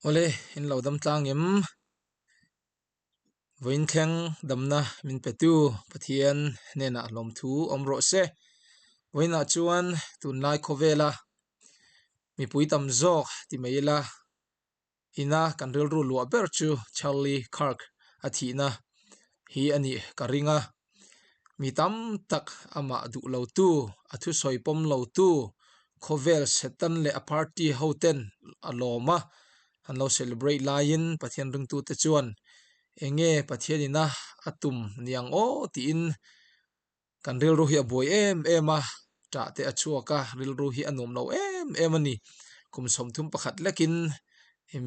Ole in lo dam tlang yem voin thleng damna min petu pathian nena lom thu omro se voina chuan tun lai khovela mi pui tam zok ti meila ina kan ril ru lua ber chu Charlie Kirk athina hi ani karinga mi tam tak ama du lo tu athu soipom lo tu khovel setan le a party hoten aloma an lo celebrate lain pathian ring tu te chuan enge pathianina atum niang o ti in kan ril ru hi a boi em a ta te achuaka ril ru hi anom lo em ani kum som thum pakhat lekin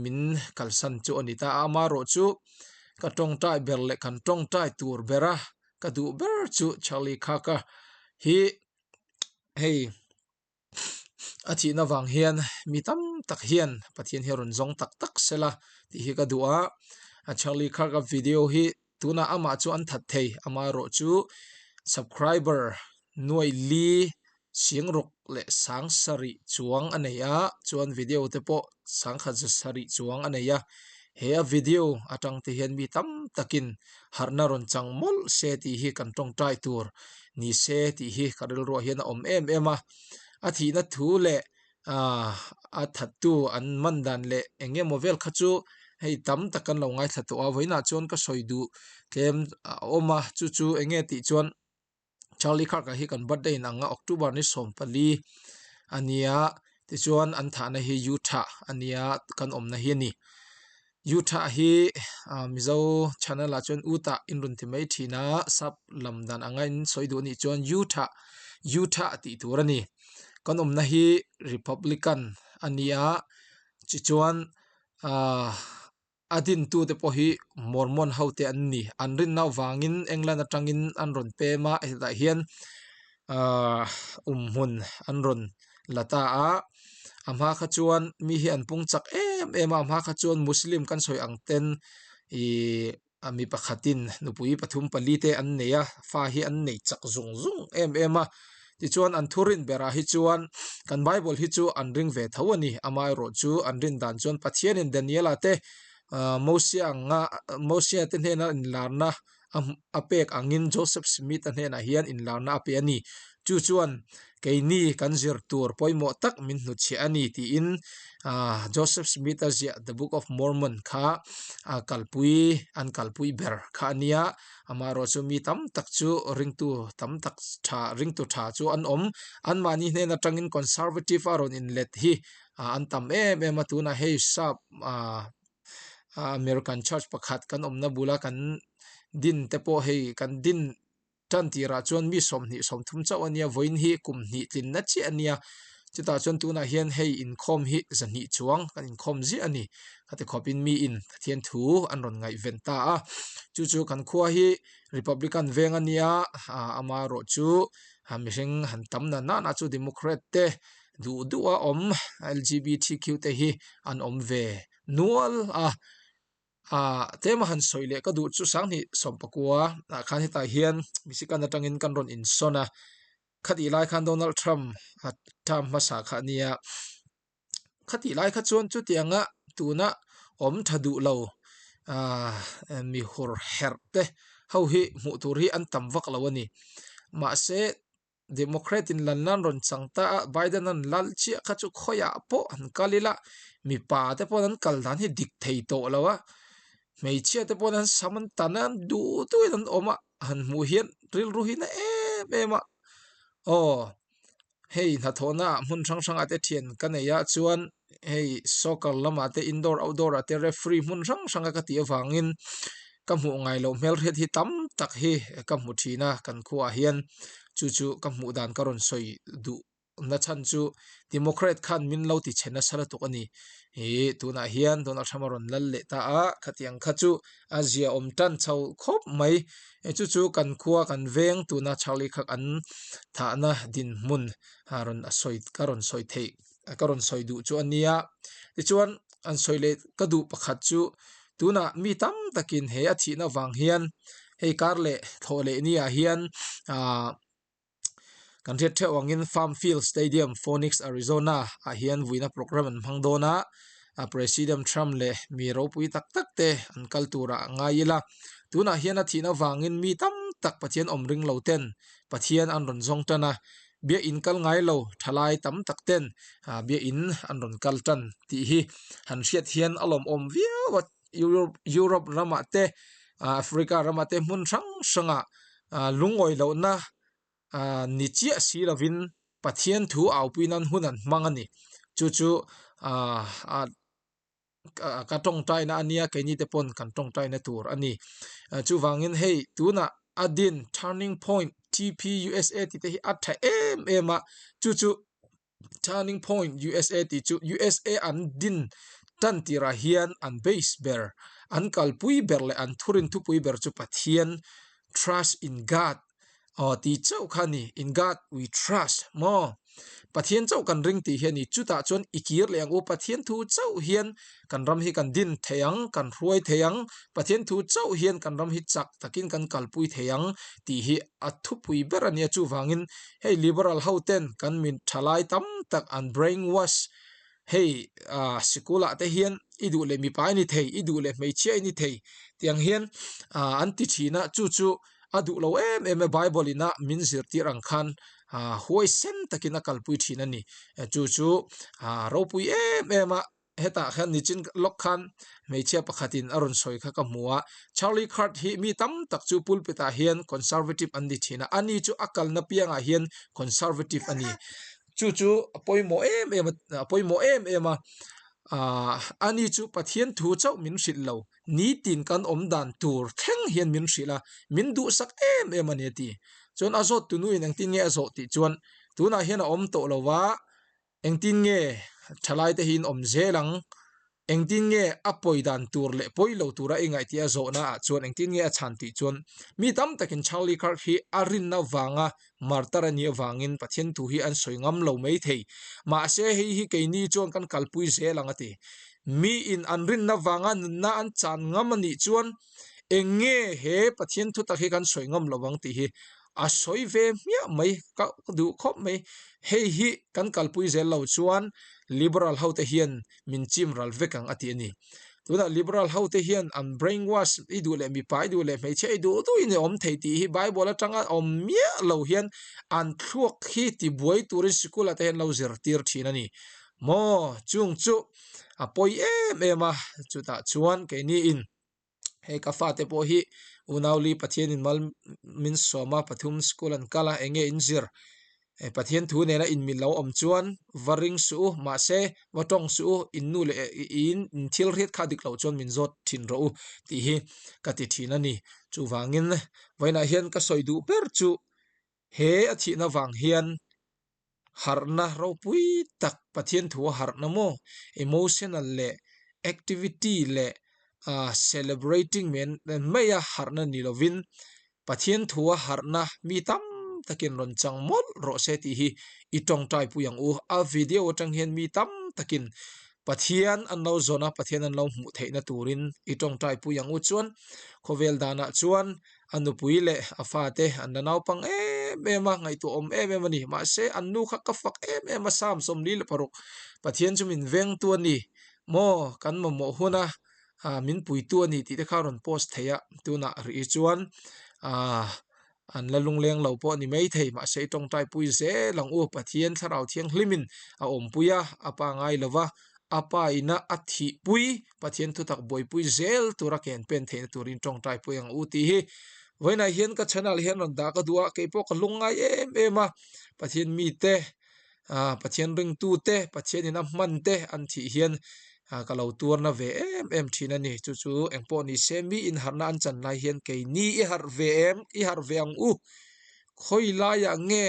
min kalsan chu anita ama ro chu ka tong tai ber le kan tong tai tur bera ka du ber chu Charlie Khaka hi hei achi na wang hian mi tam tak hian pathian hi ron zong tak tak sela ti hi ka du'a a Charlie Khaka video hi tuna ama chu an that thei ama ro chu subscriber nuai li siang rok le sang sari chuang aneya chuan video te po sang kha sari chuang aneya he a video atang te hian mi tam takin harna ron changmol se ti hi kan tong tai tur ni se ti hi karil ro hian om em a athi na thu le a thattu an mandan le enge movel khachu hei tam takan lo ngai thatu a voina chon ka soidu kem oma chu chu enge ti chuan Charlie Kirk hi kan birthday nanga October ni som pali ania ti chuan an thana hi Utah ania kan omna hi ni Utah hi mizo channel a chuan uta inrun ti mai thina sap lamdan anga in soidu ni chuan Utah ti turani kan omna hi Republican ania chi chuan adin tu te po hi Mormon haute an ni anrin naw wangin England atangin anron pema da hian hun anron lata a amha kha chuan mi hi an pung chak em amha kha chuan muslim kan soi ang ten i ami pakhatin nupui pathum pali te an neya fa hi an nei chak zung zung em a ti chuan an thurin bera hi chuan kan bible hi chu an ring ve thawani amai ro chu an rin dan chuan pathian in Daniel ate Mosia te hena in larna apek angin Joseph Smith an hena hian in larna ape ani chu chuan keini kan zir tur poimo tak min hnu chi ani ti in Joseph Smith azia the Book of Mormon kha kalpui ber kha ania amaro chu mi tam tak chu ringtu tam tak tha chu an om an mani hnen atangin conservative aron in let hi an tam em atuna hei sap American church pakhat kan omna bula kan din te po hei kan din tan tira chuan mi som thum chaw ania voin hi kum ni tin na chi ania chuta chuan tuna hian hei in khom hi zani chuang kan in khom zi ani khate khopin mi in thian thu an ron ngai venta a chu chu kan khua hi Republican veng ania ama ro chu mihring han tam na chu Democrat te du a om LGBTQ te hi an om ve nual tema han soile ka du chu sang ni sompakua khan heta hian misikan atangin kan ron in sona khati lai khan Donald Trump tam masa kha nia khati lai kha chuan chu tianga tuna om thadu lo mi hur herte ho hi mu tur hi an tam vak lawani ma se Democrat in lanlan ron changta Biden an lal chi kha chu khoya po an kalila mi pa te pon an kal dan hi dik thei to lawa mei chia te pon an saman tanan du tu an oma han mu hian ril ru hi na em hei na thona mun sang ate thian kaneya chuan hei soccer lama te indoor outdoor ate referee mun sang ka ti awangin kamu ngai lo mel ret hi tam tak hi kamu thina kan khuwa hian chu kamu dan karon soi du na chan chu Democrat khan min lo ti chena sala to ani he tuna hian Donald Trump ron lal le ta a khatiang khachu Asia om tan chau khop mai chu kan khuwa kan veng tuna Charlie khak an tha na din mun haron asoi karon soi thei karon soi du chu ania ti chuan an soile ka du pakhat chu tuna mi tam takin he a thina wang hian hei karle thole ni a hian kan ret the wangin Farm Field Stadium Phoenix Arizona a hian vuina program an hmangdona President Trump le mi ro pui tak tak te an kaltura ngaila tuna hian a thina wangin mi tam tak pathian omring lo ten pathian an ron zong tana bia in kal ngai lo thalai tam tak ten bia in an ron kal tan ti hi han hriat hian alom om viawa Europe rama te Africa rama te mun sang sanga lungoi lo na ni chia si lovin pathian thu au pinan hunan mangani chu chu ka tong tai na ania ke ni te pon kan tong tai na tur ani chu wangin hei tuna adin turning point TPUSA ti te hi atha ema chu chu turning point USA ti chu USA an din tan tira hian an base ber an kalpui ber le an thurin thu pui ber chu pathian trust in God ti chau khani in God we trust mo pathian chau kan ring ti hian ni chuta chon ikir le ang u pathian thu chau hian kan ram hi kan din theyang kan ruai theyang pathian thu chau hian kan ram hi chak takin kan kalpui theyang ti hi athu pui ber ania chu wangin hey liberal hauten kan min thalai tam tak an brainwash hey sikula te hian idu le mi pai ni thei idu le mei chia ni thei tiang hian an ti thina chu chu adu lo em bible ina min zir ti rang khan huai sen takina kalpui thina ni chu chu ropui em heta khan ni chin lok khan mei chia pakhatin aron soi kha ka muwa Charlie Kirk hi mi tam tak chu pulpita hian conservative an di thina ani chu akal na pianga hian conservative ani chu chu poimo em ani chu pathian thu chau min hrit lo ni tin kan om dan tur theng hian min hrila min du sak em ani ti chon azot tu nu in ang tin nge azot ti chuan tuna hian a om to lowa eng tin nge thalai te hin om zelang eng tin nge apoi dan tur le poilo tura ingai ti azo na chuan eng tin nge a chan ti chuan mi tam takin Charlie Kirk hi arin na wanga martar ani wangin pathian tu hi an soingam lo mai thei ma se hi ke ni chuan kan kalpui zelang ati mi in anrin na wanga na an chan ngam ani chuan enge he pathian thu ta hi kan soingam lo wang ti hi a soi ve mia mai ka du khop mai hei hi kan kalpui zel lo chuan liberal haute hian min chim ral vekang ati ani tuna liberal haute hian an brainwash idu le mi pai du le mei che du tu in om thei ti hi bible atanga om mia lo hian an thuak hi ti buai turin school ate hen lo zir tir thin ani mo chung chu apoi ema chuta chuan ke ni in he ka fa te po hi unauli pathian in mal min soma pathum school an kala enge injir pathian thu ne na in min lo om chuan varing su ma se watong su in nu le in thil riat kha dik lo chuan min zot thin ro ti hi ka ti thina ni chu wangin vaina hian ka soidu per chu he a thi na wang hian harna ro pui tak pathian thu harna mo emotional le activity le celebrating men maya harna ni lovin pathian thu harna mi tam takin ron chang mol ro se ti hi itong tai pu yang u a video tang hian mi tam takin pathian an lo zona pathian an lo mu theina turin itong tai pu yang u chuan khovel dana chuan anu puile afate an naw pang ema ngai tu om em ani ma se anu kha ka fak em sam som li le paruk pathian chumin veng tu ani mo kan mo huna min pui tu ani ti te kharon post theya tuna ri chuan an la lungleng lo po ni mai thei ma se tong tai pui se lang u pathian tharau thiang hlimin a om puya apa ngai lova apa ina athi pui pathian thu tak boi pui zel tura ken pen thein turin tong tai pui ang u ti hi voina hian ka channel hian ron da ka duwa ke po ka lungai ema pathian mi te pathian ring tu te pathian ina man te an thi hian kalau tur na ve em thina ni chu chu engpo ni semi in harna an chan lai hian ke ni i har ve i har ve ang u khoi la ya nge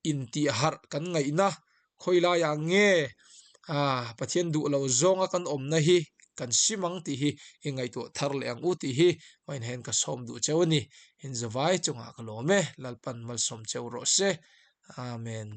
in ti har kan ngai na khoi la ya nge pathian du lo zonga kan om na hi kan simang ti hi ingai tu thar le ang u ti hi wain hen ka som du chewani in zawai chunga ka lo me lalpan mal som chew ro se amen